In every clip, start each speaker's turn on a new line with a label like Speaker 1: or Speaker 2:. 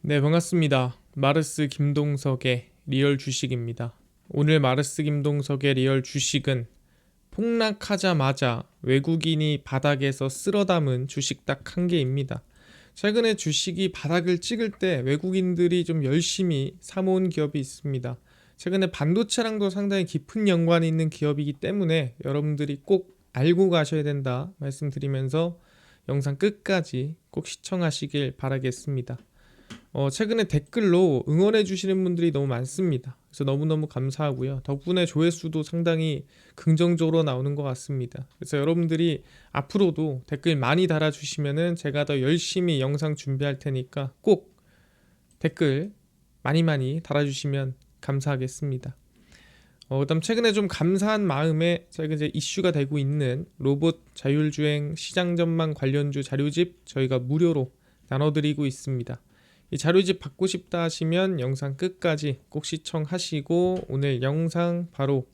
Speaker 1: 네, 반갑습니다. 마르스 김동석의 리얼 주식입니다. 오늘 마르스 김동석의 리얼 주식은 폭락하자마자 외국인이 바닥에서 쓸어 담은 주식 딱 한 개입니다. 최근에 주식이 바닥을 찍을 때 외국인들이 좀 열심히 사모은 기업이 있습니다. 최근에 반도체랑도 상당히 깊은 연관이 있는 기업이기 때문에 여러분들이 꼭 알고 가셔야 된다 말씀드리면서 영상 끝까지 꼭 시청하시길 바라겠습니다. 최근에 댓글로 응원해 주시는 분들이 너무 많습니다. 그래서 너무너무 감사하고요. 덕분에 조회수도 상당히 긍정적으로 나오는 것 같습니다. 그래서 여러분들이 앞으로도 댓글 많이 달아주시면은 제가 더 열심히 영상 준비할 테니까 꼭 댓글 많이 많이 달아주시면 감사하겠습니다. 그다음 최근에 좀 감사한 마음에 제가 이제 이슈가 되고 있는 로봇 자율주행 시장 전망 관련주 자료집 저희가 무료로 나눠드리고 있습니다. 이 자료집 받고 싶다 하시면 영상 끝까지 꼭 시청하시고 오늘 영상 바로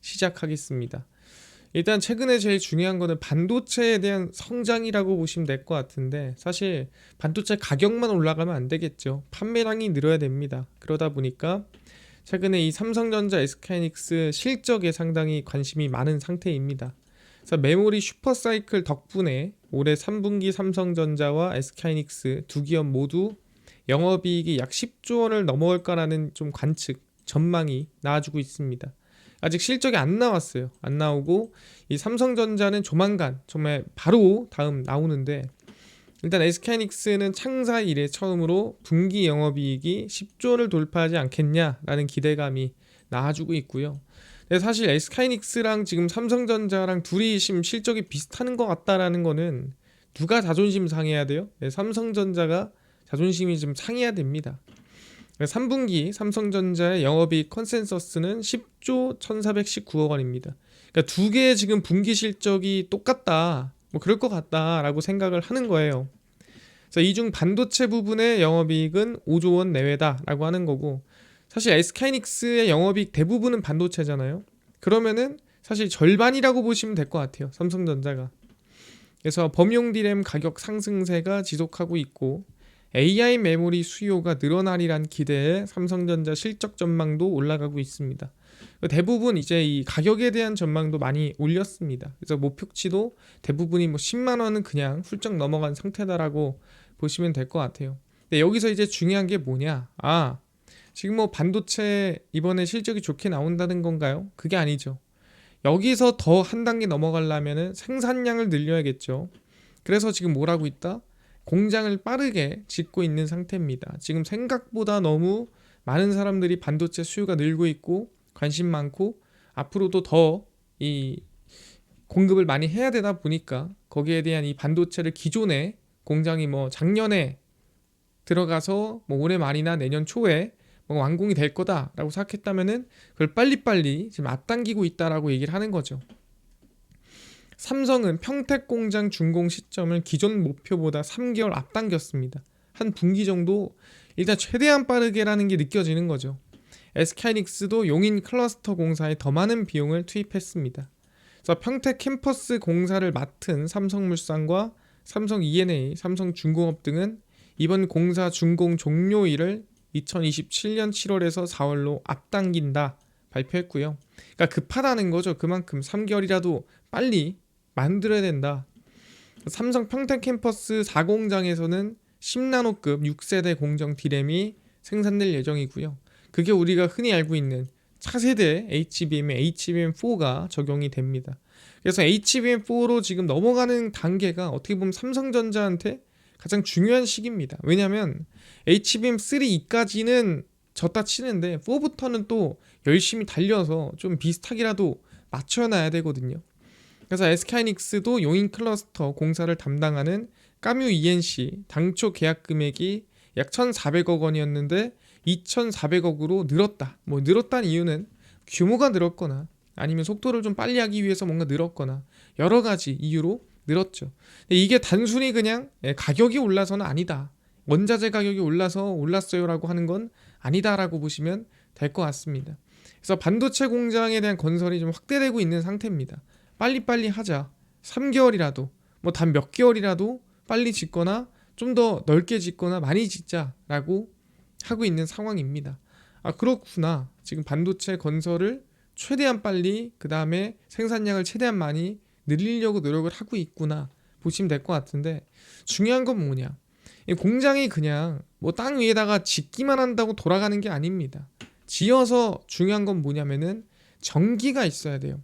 Speaker 1: 시작하겠습니다. 일단 최근에 제일 중요한 거는 반도체에 대한 성장이라고 보시면 될 것 같은데, 사실 반도체 가격만 올라가면 안 되겠죠. 판매량이 늘어야 됩니다. 그러다 보니까 최근에 이 삼성전자, SK하이닉스 실적에 상당히 관심이 많은 상태입니다. 그래서 메모리 슈퍼사이클 덕분에 올해 3분기 삼성전자와 SK하이닉스 두 기업 모두 영업이익이 약 10조 원을 넘어갈까라는 좀 관측, 전망이 나와주고 있습니다. 아직 실적이 안 나왔어요. 안 나오고 이 삼성전자는 조만간 정말 바로 다음 나오는데, 일단 SK하이닉스는 창사 이래 처음으로 분기 영업이익이 10조 원을 돌파하지 않겠냐라는 기대감이 나와주고 있고요. 근데 사실 SK하이닉스랑 지금 삼성전자랑 둘이 지금 실적이 비슷한 것 같다라는 거는 누가 자존심 상해야 돼요? 삼성전자가 자존심이 좀 상해야 됩니다. 3분기 삼성전자의 영업이익 컨센서스는 10조 1419억 원입니다. 그러니까 두 개의 지금 분기 실적이 똑같다, 뭐 그럴 것 같다라고 생각을 하는 거예요. 그래서 이중 반도체 부분의 영업이익은 5조 원 내외다라고 하는 거고, 사실 SK하이닉스의 영업이익 대부분은 반도체잖아요. 그러면은 사실 절반이라고 보시면 될 것 같아요, 삼성전자가. 그래서 범용 디램 가격 상승세가 지속하고 있고 AI 메모리 수요가 늘어나리란 기대에 삼성전자 실적 전망도 올라가고 있습니다. 대부분 이제 이 가격에 대한 전망도 많이 올렸습니다. 그래서 목표치도 대부분이 뭐 10만 원은 그냥 훌쩍 넘어간 상태다라고 보시면 될 것 같아요. 근데 여기서 이제 중요한 게 뭐냐? 지금 뭐 반도체 이번에 실적이 좋게 나온다는 건가요? 그게 아니죠. 여기서 더 한 단계 넘어가려면은 생산량을 늘려야겠죠. 그래서 지금 뭘 하고 있다? 공장을 빠르게 짓고 있는 상태입니다. 지금 생각보다 너무 많은 사람들이 반도체 수요가 늘고 있고 관심 많고 앞으로도 더 이 공급을 많이 해야 되다 보니까 거기에 대한 이 반도체를 기존에 공장이 뭐 작년에 들어가서 뭐 올해 말이나 내년 초에 뭐 완공이 될 거다라고 생각했다면은 그걸 빨리빨리 지금 앞당기고 있다라고 얘기를 하는 거죠. 삼성은 평택 공장 준공 시점을 기존 목표보다 3개월 앞당겼습니다. 한 분기 정도 일단 최대한 빠르게라는 게 느껴지는 거죠. SK하이닉스도 용인 클러스터 공사에 더 많은 비용을 투입했습니다. 그래서 평택 캠퍼스 공사를 맡은 삼성물산과 삼성 E&A, 삼성중공업 등은 이번 공사 준공 종료일을 2027년 7월에서 4월로 앞당긴다 발표했고요. 그러니까 급하다는 거죠. 그만큼 3개월이라도 빨리 만들어야 된다. 삼성 평택 캠퍼스 4공장에서는 10나노급 6세대 공정 디램이 생산될 예정이고요. 그게 우리가 흔히 알고 있는 차세대 HBM의 HBM4가 적용이 됩니다. 그래서 HBM4로 지금 넘어가는 단계가 어떻게 보면 삼성전자한테 가장 중요한 시기입니다. 왜냐하면 HBM3까지는 졌다 치는데 4부터는 또 열심히 달려서 좀 비슷하게라도 맞춰놔야 되거든요. 그래서 SK하이닉스도 용인 클러스터 공사를 담당하는 까뮤 ENC 당초 계약 금액이 약 1,400억 원이었는데 2,400억으로 늘었다. 뭐 늘었다는 이유는 규모가 늘었거나 아니면 속도를 좀 빨리 하기 위해서 뭔가 늘었거나 여러 가지 이유로 늘었죠. 이게 단순히 그냥 가격이 올라서는 아니다, 원자재 가격이 올라서 올랐어요라고 하는 건 아니다라고 보시면 될 것 같습니다. 그래서 반도체 공장에 대한 건설이 좀 확대되고 있는 상태입니다. 빨리빨리 하자. 3개월이라도 뭐 단 몇 개월이라도 빨리 짓거나 좀 더 넓게 짓거나 많이 짓자라고 하고 있는 상황입니다. 아, 그렇구나. 지금 반도체 건설을 최대한 빨리, 그 다음에 생산량을 최대한 많이 늘리려고 노력을 하고 있구나 보시면 될 것 같은데, 중요한 건 뭐냐, 이 공장이 그냥 뭐 땅 위에다가 짓기만 한다고 돌아가는 게 아닙니다. 지어서 중요한 건 뭐냐면은 전기가 있어야 돼요.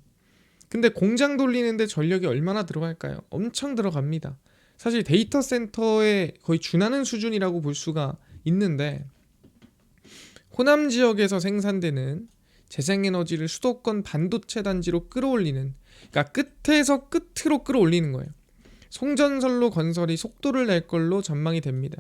Speaker 1: 근데 공장 돌리는데 전력이 얼마나 들어갈까요? 엄청 들어갑니다. 사실 데이터 센터에 거의 준하는 수준이라고 볼 수가 있는데, 호남 지역에서 생산되는 재생에너지를 수도권 반도체 단지로 끌어올리는, 그러니까 끝에서 끝으로 끌어올리는 거예요. 송전선로 건설이 속도를 낼 걸로 전망이 됩니다.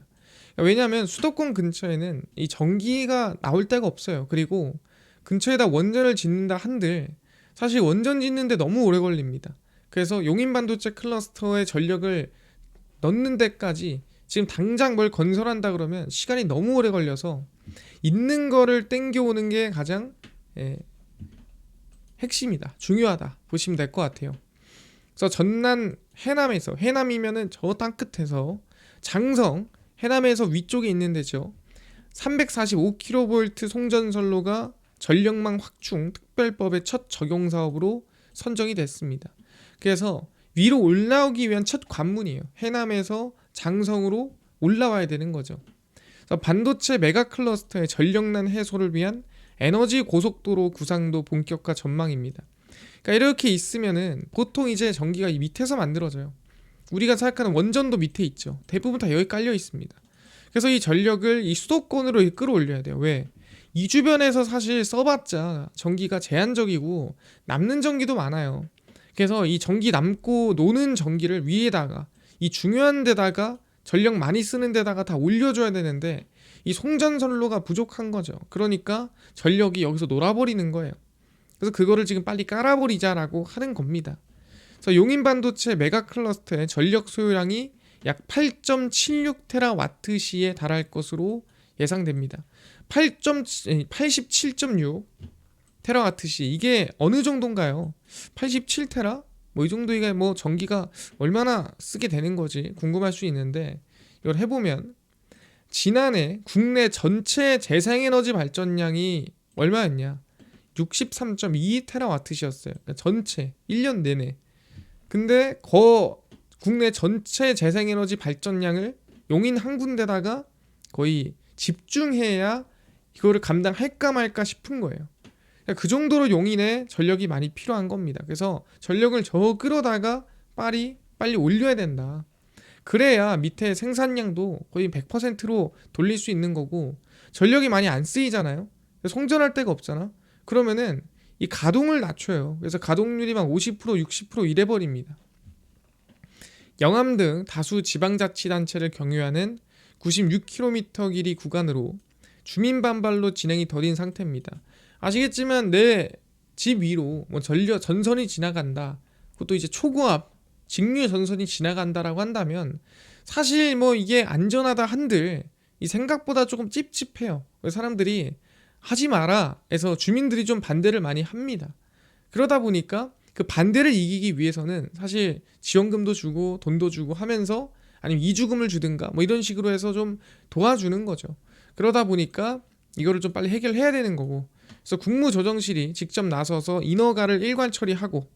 Speaker 1: 왜냐하면 수도권 근처에는 이 전기가 나올 데가 없어요. 그리고 근처에다 원전을 짓는다 한들 사실 원전 짓는데 너무 오래 걸립니다. 그래서 용인 반도체 클러스터에 전력을 넣는 데까지 지금 당장 뭘 건설한다 그러면 시간이 너무 오래 걸려서 있는 거를 땡겨오는 게 가장 핵심이다, 중요하다 보시면 될 것 같아요. 그래서 전남 해남에서, 해남이면은 저 땅 끝에서 장성, 해남에서 위쪽에 있는 데죠. 345kV 송전선로가 전력망 확충 특별법의 첫 적용 사업으로 선정이 됐습니다. 그래서 위로 올라오기 위한 첫 관문이에요. 해남에서 장성으로 올라와야 되는 거죠. 그래서 반도체 메가 클러스터의 전력난 해소를 위한 에너지 고속도로 구상도 본격화 전망입니다. 그러니까 이렇게 있으면은 보통 이제 전기가 이 밑에서 만들어져요. 우리가 생각하는 원전도 밑에 있죠. 대부분 다 여기 깔려 있습니다. 그래서 이 전력을 이 수도권으로 끌어올려야 돼요. 왜? 이 주변에서 사실 써봤자 전기가 제한적이고 남는 전기도 많아요. 그래서 이 전기 남고 노는 전기를 위에다가, 이 중요한 데다가 전력 많이 쓰는 데다가 다 올려줘야 되는데 이 송전선로가 부족한 거죠. 그러니까 전력이 여기서 놀아버리는 거예요. 그래서 그거를 지금 빨리 깔아버리자라고 하는 겁니다. 그래서 용인 반도체 메가 클러스터의 전력 소요량이 약 8.76테라와트시에 달할 것으로 예상됩니다. 87.6 테라와트시, 이게 어느 정도인가요? 87테라? 뭐 이 정도, 이게 뭐 전기가 얼마나 쓰게 되는 거지 궁금할 수 있는데, 이걸 해보면 지난해 국내 전체 재생에너지 발전량이 얼마였냐? 63.2 테라와트시였어요. 그러니까 전체 1년 내내. 근데 국내 전체 재생에너지 발전량을 용인 한 군데다가 거의 집중해야 이거를 감당할까 말까 싶은 거예요. 그러니까 그 정도로 용인에 전력이 많이 필요한 겁니다. 그래서 전력을 저 끌어다가 빨리 올려야 된다. 그래야 밑에 생산량도 거의 100%로 돌릴 수 있는 거고, 전력이 많이 안 쓰이잖아요. 송전할 데가 없잖아. 그러면은 이 가동을 낮춰요. 그래서 가동률이 막 50%, 60% 이래 버립니다. 영암 등 다수 지방자치단체를 경유하는 96km 길이 구간으로 주민 반발로 진행이 더딘 상태입니다. 아시겠지만 내 집 위로 뭐 전선이 지나간다, 그것도 이제 초고압 직류 전선이 지나간다라고 한다면 사실 뭐 이게 안전하다 한들 이 생각보다 조금 찝찝해요. 사람들이 하지 마라 해서 주민들이 좀 반대를 많이 합니다. 그러다 보니까 그 반대를 이기기 위해서는 사실 지원금도 주고 돈도 주고 하면서, 아니면 이주금을 주든가 뭐 이런 식으로 해서 좀 도와주는 거죠. 그러다 보니까 이거를 좀 빨리 해결해야 되는 거고, 그래서 국무조정실이 직접 나서서 인허가를 일괄 처리하고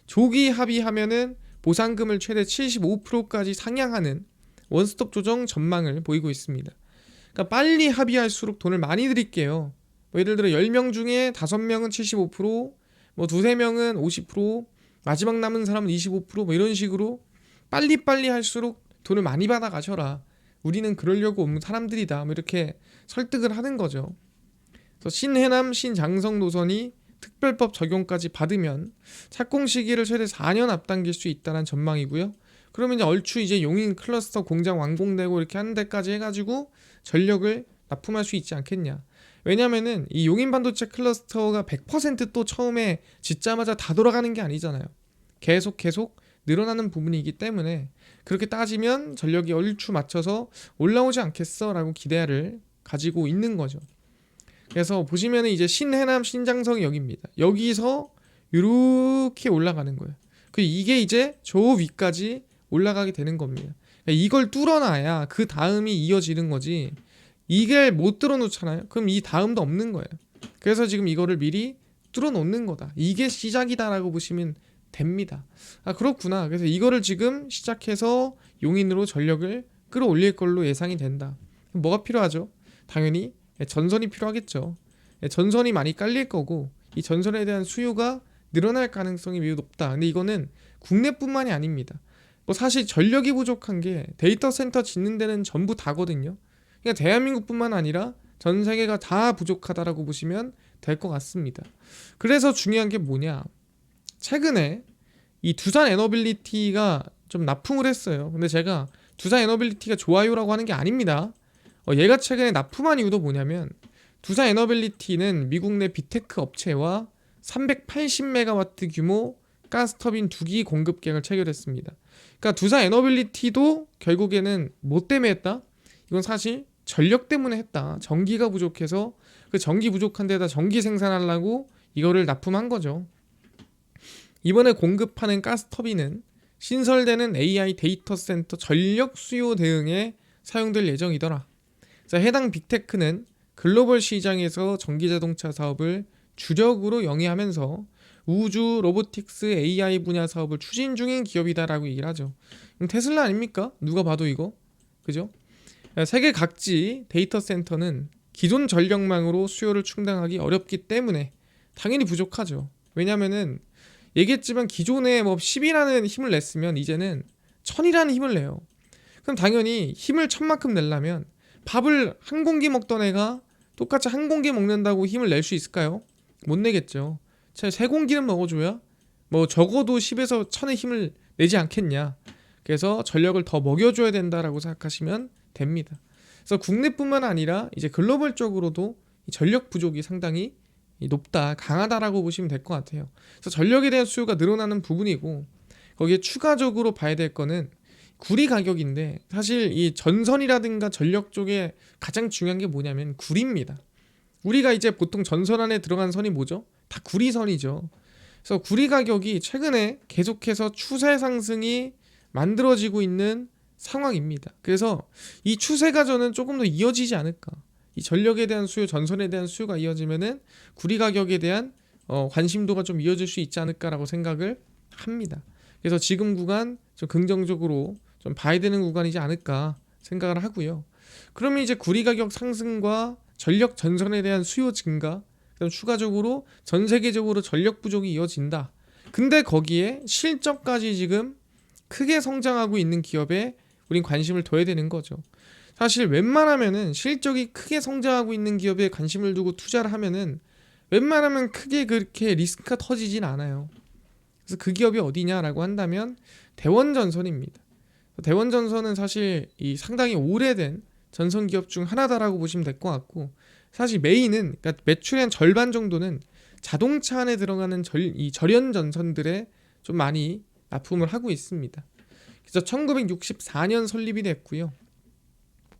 Speaker 1: 조기 합의하면은 보상금을 최대 75%까지 상향하는 원스톱 조정 전망을 보이고 있습니다. 그러니까 빨리 합의할수록 돈을 많이 드릴게요. 뭐 예를 들어 10명 중에 5명은 75%, 뭐 2~3명은 50%, 마지막 남은 사람은 25%, 뭐 이런 식으로 빨리 할수록 돈을 많이 받아 가셔라. 우리는 그러려고 온 사람들이다. 뭐 이렇게 설득을 하는 거죠. 그래서 신해남, 신장성 노선이 특별법 적용까지 받으면 착공 시기를 최대 4년 앞당길 수 있다는 전망이고요. 그러면 이제 얼추 이제 용인 클러스터 공장 완공되고 이렇게 하는 데까지 해가지고 전력을 납품할 수 있지 않겠냐. 왜냐면은 이 용인 반도체 클러스터가 100% 또 처음에 짓자마자 다 돌아가는 게 아니잖아요. 계속 늘어나는 부분이기 때문에 그렇게 따지면 전력이 얼추 맞춰서 올라오지 않겠어 라고 기대를 가지고 있는 거죠. 그래서 보시면은 이제 신해남, 신장성이 여기입니다. 여기서 이렇게 올라가는 거예요. 이게 이제 저 위까지 올라가게 되는 겁니다. 이걸 뚫어놔야 그 다음이 이어지는 거지. 이게 못 뚫어놓잖아요. 그럼 이 다음도 없는 거예요. 그래서 지금 이거를 미리 뚫어놓는 거다. 이게 시작이다라고 보시면 됩니다. 아 그렇구나. 그래서 이거를 지금 시작해서 용인으로 전력을 끌어올릴 걸로 예상이 된다. 그럼 뭐가 필요하죠? 당연히 전선이 필요하겠죠. 전선이 많이 깔릴 거고 이 전선에 대한 수요가 늘어날 가능성이 매우 높다. 근데 이거는 국내뿐만이 아닙니다. 뭐 사실 전력이 부족한 게 데이터 센터 짓는 데는 전부 다거든요. 그러니까 대한민국뿐만 아니라 전 세계가 다 부족하다라고 보시면 될 것 같습니다. 그래서 중요한 게 뭐냐? 최근에 이 두산 에너빌리티가 좀 납품을 했어요. 근데 제가 두산 에너빌리티가 좋아요라고 하는 게 아닙니다. 얘가 최근에 납품한 이유도 뭐냐면 두산 에너빌리티는 미국 내 비테크 업체와 380메가와트 규모 가스터빈 2기 공급 계약을 체결했습니다. 그러니까 두산 에너빌리티도 결국에는 뭐 때문에 했다? 이건 사실 전력 때문에 했다. 전기가 부족해서 그 전기 부족한 데다 전기 생산하려고 이거를 납품한 거죠. 이번에 공급하는 가스터빈은 신설되는 AI 데이터 센터 전력 수요 대응에 사용될 예정이더라. 자, 해당 빅테크는 글로벌 시장에서 전기자동차 사업을 주력으로 영위하면서 우주, 로보틱스, AI 분야 사업을 추진 중인 기업이다라고 얘기를 하죠. 테슬라 아닙니까? 누가 봐도 이거. 그죠? 세계 각지 데이터 센터는 기존 전력망으로 수요를 충당하기 어렵기 때문에 당연히 부족하죠. 왜냐면은 얘기했지만 기존에 뭐 10이라는 힘을 냈으면 이제는 1000이라는 힘을 내요. 그럼 당연히 힘을 1000만큼 내려면 밥을 한 공기 먹던 애가 똑같이 한 공기 먹는다고 힘을 낼 수 있을까요? 못 내겠죠. 세 공기는 먹어줘야 뭐 적어도 10에서 1000의 힘을 내지 않겠냐. 그래서 전력을 더 먹여줘야 된다라고 생각하시면 됩니다. 그래서 국내뿐만 아니라 이제 글로벌적으로도 전력 부족이 상당히 높다, 강하다라고 보시면 될 것 같아요. 그래서 전력에 대한 수요가 늘어나는 부분이고 거기에 추가적으로 봐야 될 거는 구리 가격인데 사실 이 전선이라든가 전력 쪽에 가장 중요한 게 뭐냐면 구리입니다. 우리가 이제 보통 전선 안에 들어간 선이 뭐죠? 다 구리선이죠. 그래서 구리 가격이 최근에 계속해서 추세 상승이 만들어지고 있는 상황입니다. 그래서 이 추세가 저는 조금 더 이어지지 않을까. 이 전력에 대한 수요, 전선에 대한 수요가 이어지면은 구리 가격에 대한 관심도가 좀 이어질 수 있지 않을까라고 생각을 합니다. 그래서 지금 구간 좀 긍정적으로 좀 봐야 되는 구간이지 않을까 생각을 하고요. 그러면 이제 구리 가격 상승과 전력 전선에 대한 수요 증가, 그다음 추가적으로 전 세계적으로 전력 부족이 이어진다. 근데 거기에 실적까지 지금 크게 성장하고 있는 기업에 우린 관심을 둬야 되는 거죠. 사실 웬만하면은 실적이 크게 성장하고 있는 기업에 관심을 두고 투자를 하면은 웬만하면 크게 그렇게 리스크가 터지진 않아요. 그래서 그 기업이 어디냐라고 한다면 대원전선입니다. 대원전선은 사실 이 상당히 오래된 전선 기업 중 하나다라고 보시면 될 것 같고 사실 메인은 그러니까 매출의 한 절반 정도는 자동차 안에 들어가는 이 절연 전선들에 좀 많이 납품을 하고 있습니다. 그래서 1964년 설립이 됐고요.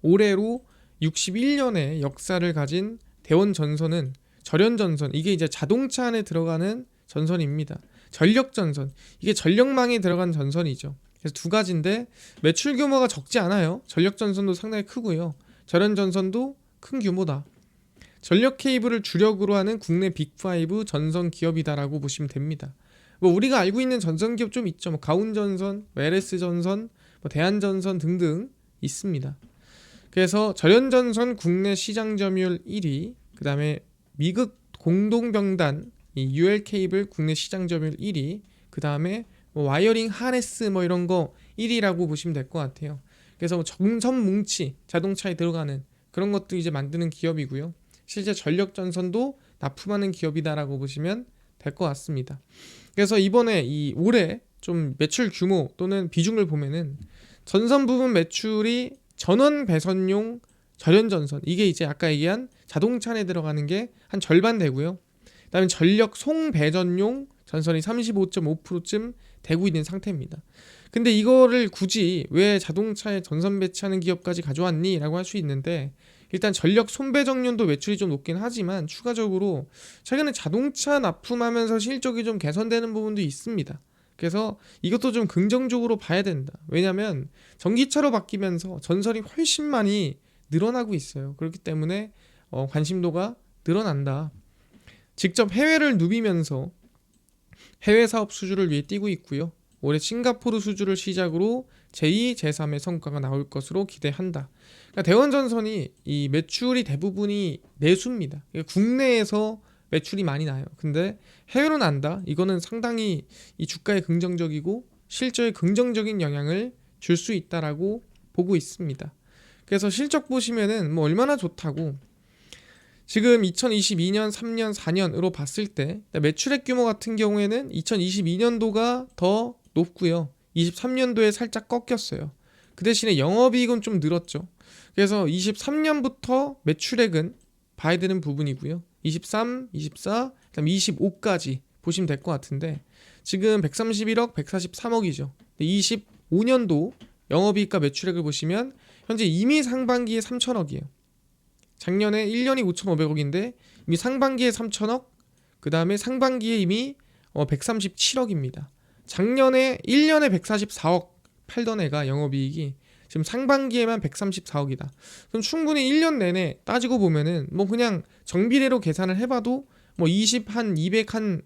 Speaker 1: 올해로 61년의 역사를 가진 대원전선은 절연전선, 이게 이제 자동차 안에 들어가는 전선입니다. 전력전선, 이게 전력망에 들어간 전선이죠. 그래서 두 가지인데 매출 규모가 적지 않아요. 전력전선도 상당히 크고요. 절연전선도 큰 규모다. 전력 케이블을 주력으로 하는 국내 빅5 전선 기업이다라고 보시면 됩니다. 뭐 우리가 알고 있는 전선 기업 좀 있죠. 뭐 가운전선, LS전선, 뭐 대한전선 등등 있습니다. 그래서 절연전선 국내 시장 점유율 1위, 그 다음에 미국 공동병단 이 UL 케이블 국내 시장 점유율 1위, 그 다음에 뭐 와이어링 하네스 뭐 이런 거 1위라고 보시면 될 것 같아요. 그래서 뭐 정선 뭉치 자동차에 들어가는 그런 것도 이제 만드는 기업이고요. 실제 전력 전선도 납품하는 기업이다라고 보시면 될 것 같습니다. 그래서 이번에 이 올해 좀 매출 규모 또는 비중을 보면은 전선 부분 매출이 전원 배선용 절연전선, 이게 이제 아까 얘기한 자동차 안에 들어가는 게 한 절반 되고요. 그다음에 전력 송배전용 전선이 35.5%쯤 되고 있는 상태입니다. 근데 이거를 굳이 왜 자동차에 전선 배치하는 기업까지 가져왔니? 라고 할 수 있는데 일단 전력 손배정률도 매출이 좀 높긴 하지만 추가적으로 최근에 자동차 납품하면서 실적이 좀 개선되는 부분도 있습니다. 그래서 이것도 좀 긍정적으로 봐야 된다. 왜냐면 전기차로 바뀌면서 전선이 훨씬 많이 늘어나고 있어요. 그렇기 때문에 관심도가 늘어난다. 직접 해외를 누비면서 해외 사업 수주를 위해 뛰고 있고요. 올해 싱가포르 수주를 시작으로 제2, 제3의 성과가 나올 것으로 기대한다. 그러니까 대원전선이 이 매출이 대부분이 내수입니다. 그러니까 국내에서 매출이 많이 나요. 근데 해외로 난다. 이거는 상당히 이 주가에 긍정적이고 실적에 긍정적인 영향을 줄 수 있다라고 보고 있습니다. 그래서 실적 보시면은 뭐 얼마나 좋다고, 지금 2022년, 3년, 4년으로 봤을 때 매출액 규모 같은 경우에는 2022년도가 더 높고요. 23년도에 살짝 꺾였어요. 그 대신에 영업이익은 좀 늘었죠. 그래서 23년부터 매출액은 봐야 되는 부분이고요. 23, 24, 그다음 25까지 보시면 될 것 같은데 지금 131억, 143억이죠. 25년도 영업이익과 매출액을 보시면 현재 이미 상반기에 3천억이에요. 작년에 1년이 5,500억인데 이미 상반기에 3천억, 그 다음에 상반기에 이미 137억입니다. 작년에 1년에 144억 팔던 애가 영업이익이 지금 상반기에만 134억이다. 그럼 충분히 1년 내내 따지고 보면은 뭐 그냥 정비례로 계산을 해봐도 뭐 20, 한 200, 한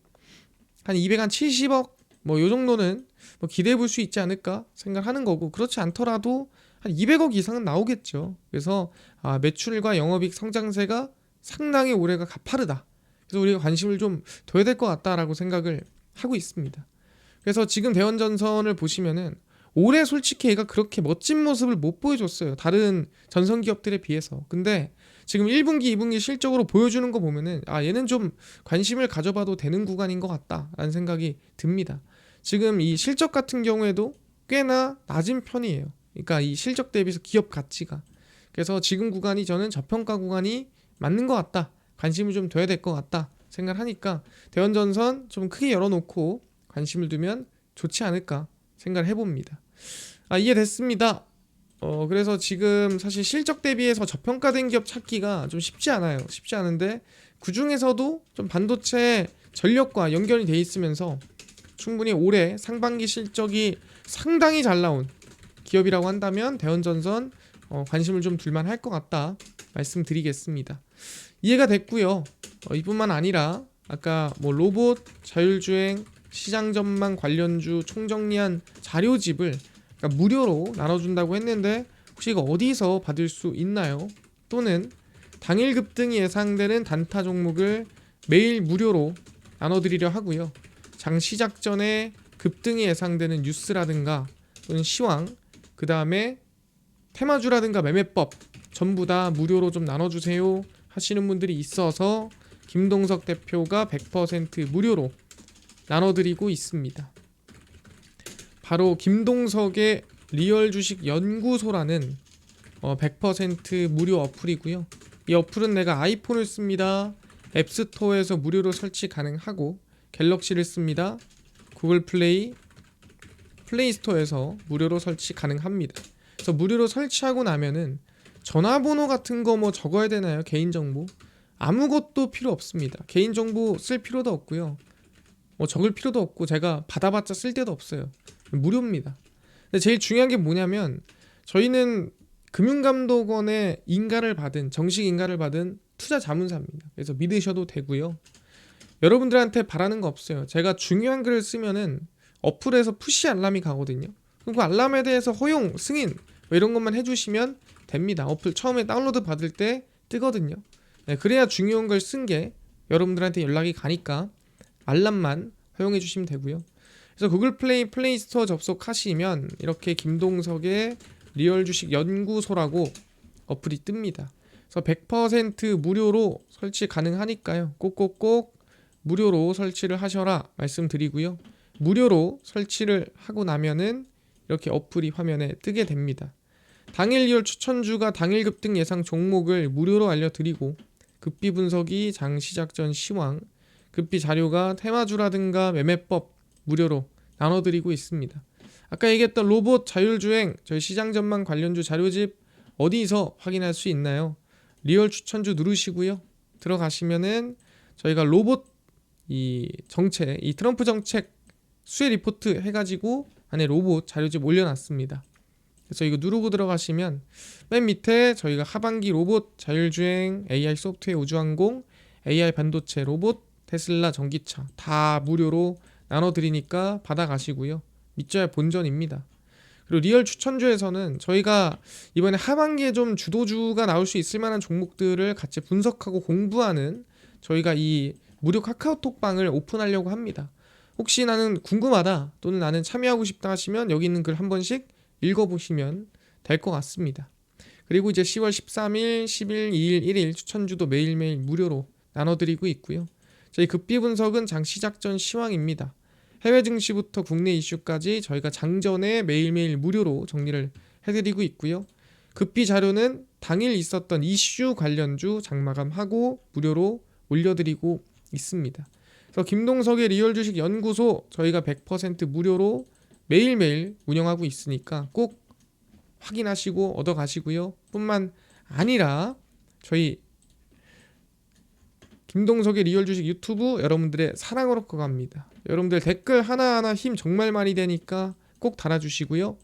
Speaker 1: 270억 뭐 요 정도는 뭐 기대해 볼 수 있지 않을까 생각하는 거고, 그렇지 않더라도 한 200억 이상은 나오겠죠. 그래서 매출과 영업이익 성장세가 상당히 올해가 가파르다. 그래서 우리가 관심을 좀 둬야 될 것 같다라고 생각을 하고 있습니다. 그래서 지금 대원전선을 보시면은 올해 솔직히 얘가 그렇게 멋진 모습을 못 보여줬어요. 다른 전선 기업들에 비해서. 근데 지금 1분기, 2분기 실적으로 보여주는 거 보면은 얘는 좀 관심을 가져봐도 되는 구간인 것 같다라는 생각이 듭니다. 지금 이 실적 같은 경우에도 꽤나 낮은 편이에요. 그러니까 이 실적 대비해서 기업 가치가. 그래서 지금 구간이 저는 저평가 구간이 맞는 것 같다. 관심을 좀 둬야 될 것 같다 생각하니까 대원전선 좀 크게 열어놓고 관심을 두면 좋지 않을까 생각을 해봅니다. 이해됐습니다. 그래서 지금 사실 실적 대비해서 저평가된 기업 찾기가 좀 쉽지 않아요. 쉽지 않은데 그 중에서도 좀 반도체 전력과 연결이 돼 있으면서 충분히 올해 상반기 실적이 상당히 잘 나온 기업이라고 한다면 대원전선 관심을 좀 둘만 할 것 같다 말씀드리겠습니다. 이해가 됐고요. 이뿐만 아니라 아까 뭐 로봇, 자율주행, 시장 전망 관련주 총정리한 자료집을 그러니까 무료로 나눠준다고 했는데 혹시 이거 어디서 받을 수 있나요? 또는 당일 급등이 예상되는 단타 종목을 매일 무료로 나눠드리려 하고요. 장 시작 전에 급등이 예상되는 뉴스라든가 또는 시황, 그 다음에 테마주라든가 매매법 전부 다 무료로 좀 나눠주세요 하시는 분들이 있어서 김동석 대표가 100% 무료로 나눠드리고 있습니다. 바로 김동석의 리얼 주식 연구소라는 100% 무료 어플이고요. 이 어플은 내가 아이폰을 씁니다. 앱스토어에서 무료로 설치 가능하고, 갤럭시를 씁니다. 구글 플레이 스토어에서 무료로 설치 가능합니다. 그래서 무료로 설치하고 나면은 전화번호 같은 거 뭐 적어야 되나요? 개인정보? 아무것도 필요 없습니다. 개인정보 쓸 필요도 없고요. 뭐 적을 필요도 없고 제가 받아봤자 쓸 데도 없어요. 무료입니다. 근데 제일 중요한 게 뭐냐면 저희는 금융감독원의 인가를 받은, 정식 인가를 받은 투자 자문사입니다. 그래서 믿으셔도 되고요. 여러분들한테 바라는 거 없어요. 제가 중요한 글을 쓰면은 어플에서 푸시 알람이 가거든요. 그리고 알람에 대해서 허용, 승인 뭐 이런 것만 해주시면 됩니다. 어플 처음에 다운로드 받을 때 뜨거든요. 그래야 중요한 걸 쓴 게 여러분들한테 연락이 가니까 알람만 허용해 주시면 되고요. 그래서 구글 플레이 스토어 접속하시면 이렇게 김동석의 리얼 주식 연구소라고 어플이 뜹니다. 그래서 100% 무료로 설치 가능하니까요. 꼭꼭꼭 무료로 설치를 하셔라 말씀드리고요. 무료로 설치를 하고 나면은 이렇게 어플이 화면에 뜨게 됩니다. 당일 리얼 추천주가 당일 급등 예상 종목을 무료로 알려드리고, 급비 분석이 장 시작 전 시황, 급비 자료가 테마주라든가 매매법 무료로 나눠드리고 있습니다. 아까 얘기했던 로봇, 자율주행, 저희 시장 전망 관련주 자료집 어디서 확인할 수 있나요? 리얼 추천주 누르시고요. 들어가시면은 저희가 로봇 이 정책, 이 트럼프 정책 수혜 리포트 해가지고 안에 로봇 자료집 올려놨습니다. 그래서 이거 누르고 들어가시면 맨 밑에 저희가 하반기 로봇, 자율주행, AI 소프트웨어, 우주항공, AI 반도체, 로봇, 테슬라, 전기차 다 무료로 나눠드리니까 받아가시고요. 믿져야 본전입니다. 그리고 리얼 추천주에서는 저희가 이번에 하반기에 좀 주도주가 나올 수 있을 만한 종목들을 같이 분석하고 공부하는 저희가 이 무료 카카오톡방을 오픈하려고 합니다. 혹시 나는 궁금하다 또는 나는 참여하고 싶다 하시면 여기 있는 글 한 번씩 읽어보시면 될 것 같습니다. 그리고 이제 10월 13일, 10일, 2일, 1일 추천주도 매일매일 무료로 나눠드리고 있고요. 저희 급비 분석은 장 시작 전 시황입니다. 해외 증시부터 국내 이슈까지 저희가 장전에 매일매일 무료로 정리를 해드리고 있고요. 급비 자료는 당일 있었던 이슈 관련주 장마감하고 무료로 올려드리고 있습니다. 그래서 김동석의 리얼 주식 연구소 저희가 100% 무료로 매일매일 운영하고 있으니까 꼭 확인하시고 얻어가시고요. 뿐만 아니라 저희 김동석의 리얼 주식 유튜브 여러분들의 사랑으로 커갑니다. 여러분들 댓글 하나하나 힘 정말 많이 되니까 꼭 달아주시고요.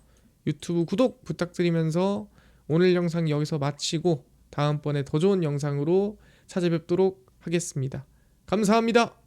Speaker 1: 유튜브 구독 부탁드리면서 오늘 영상 여기서 마치고 다음번에 더 좋은 영상으로 찾아뵙도록 하겠습니다. 감사합니다.